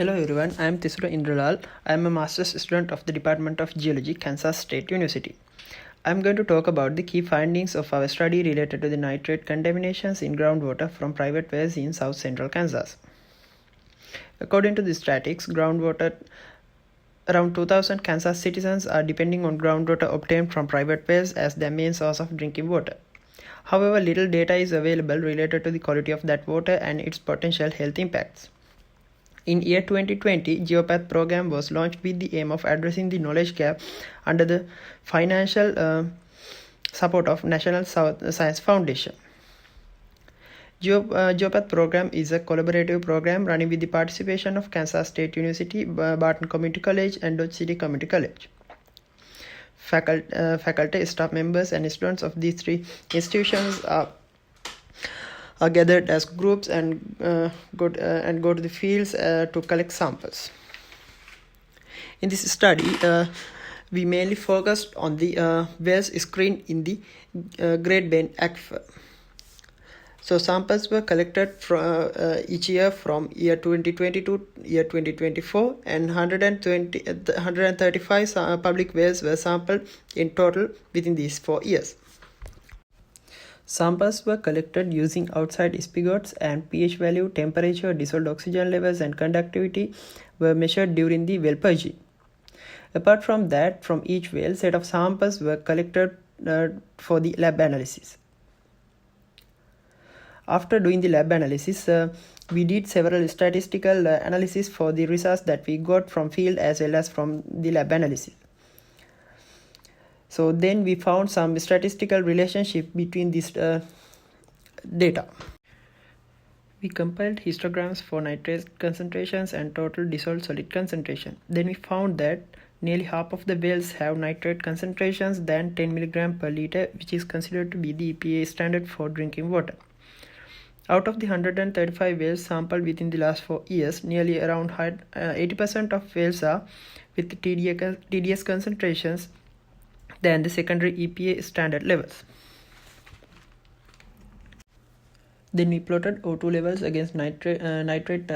Hello everyone, I am Thisura Indralal. I am a master's student of the Department of Geology, Kansas State University. I am going to talk about the key findings of our study related to the nitrate contaminations in groundwater from private wells in south central Kansas. According to the statistics, groundwater around 2,000 Kansas citizens are depending on groundwater obtained from private wells as their main source of drinking water. However, little data is available related to the quality of that water and its potential health impacts. In year 2020, Geopath program was launched with the aim of addressing the knowledge gap under the financial support of National Science Foundation. Geopath program is a collaborative program running with the participation of Kansas State University, Barton Community College, and Dodge City Community College. Faculty, staff members, and students of these three institutions are gathered as groups and go to the fields to collect samples. In this study, we mainly focused on the wells screened in the Great Bend Aquifer. So samples were collected from each year from year 2020 to year 2024, and 135 public wells were sampled in total within these 4 years. Samples were collected using outside spigots, and pH value, temperature, dissolved oxygen levels, and conductivity were measured during the well purging. Apart from that, from each well, set of samples were collected for the lab analysis. After doing the lab analysis, we did several statistical analysis for the results that we got from field as well as from the lab analysis. So then we found some statistical relationship between these data. We compiled histograms for nitrate concentrations and total dissolved solid concentration. Then we found that nearly half of the wells have nitrate concentrations than 10 mg per liter, which is considered to be the EPA standard for drinking water. Out of the 135 wells sampled within the last 4 years, nearly around 80% of wells are with TDS concentrations than the secondary EPA standard levels. Then we plotted O2 levels against nitrate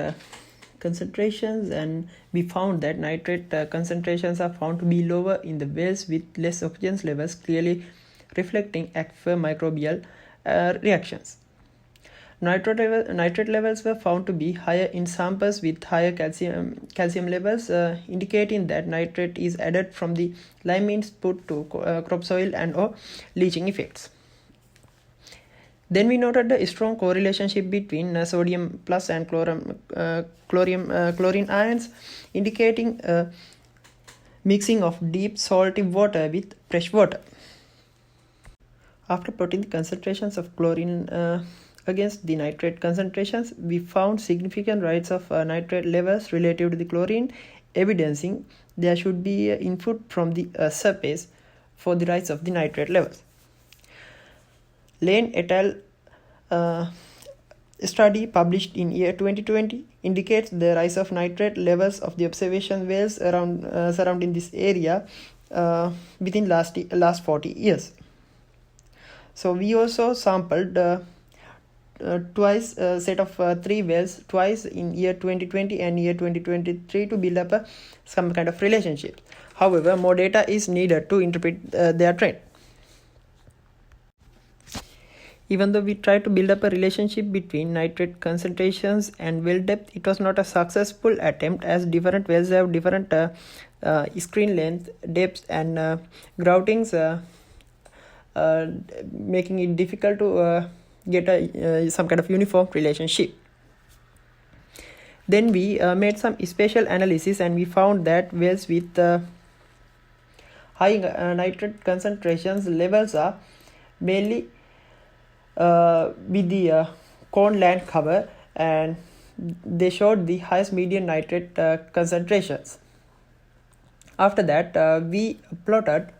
concentrations, and we found that nitrate concentrations are found to be lower in the wells with less oxygen levels, clearly reflecting aquifer microbial reactions. Nitrate levels were found to be higher in samples with higher calcium levels, indicating that nitrate is added from the lime input to crop soil and or leaching effects. Then we noted a strong correlation between sodium plus and chlorine ions, indicating mixing of deep salty water with fresh water. After plotting the concentrations of chlorine against the nitrate concentrations, we found significant rise of nitrate levels relative to the chlorine, evidencing there should be input from the surface for the rise of the nitrate levels. Lane et al. Study published in year 2020 indicates the rise of nitrate levels of the observation wells around surrounding this area within last 40 years. So we also sampled twice set of 3 wells twice in year 2020 and year 2023 to build up some kind of relationship. However, more data is needed to interpret their trend. Even though we tried to build up a relationship between nitrate concentrations and well depth, it was not a successful attempt, as different wells have different screen length, depths, and groutings, making it difficult to get some kind of uniform relationship. Then we made some spatial analysis, and we found that wells with high nitrate concentrations levels are mainly with the corn land cover, and they showed the highest median nitrate concentrations. After that, we plotted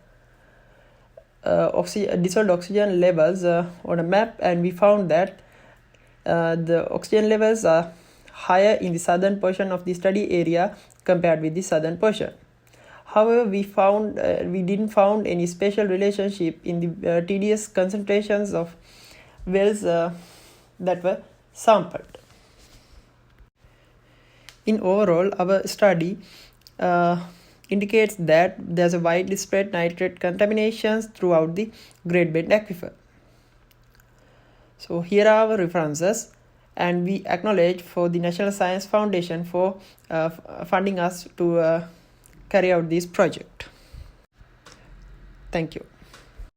dissolved oxygen levels on a map, and we found that the oxygen levels are higher in the southern portion of the study area compared with the southern portion. However, we didn't found any special relationship in the TDS concentrations of wells that were sampled. In overall, our study indicates that there's a widely spread nitrate contaminations throughout the Great Bend Aquifer. So here are our references, and we acknowledge for the National Science Foundation for funding us to carry out this project. Thank you.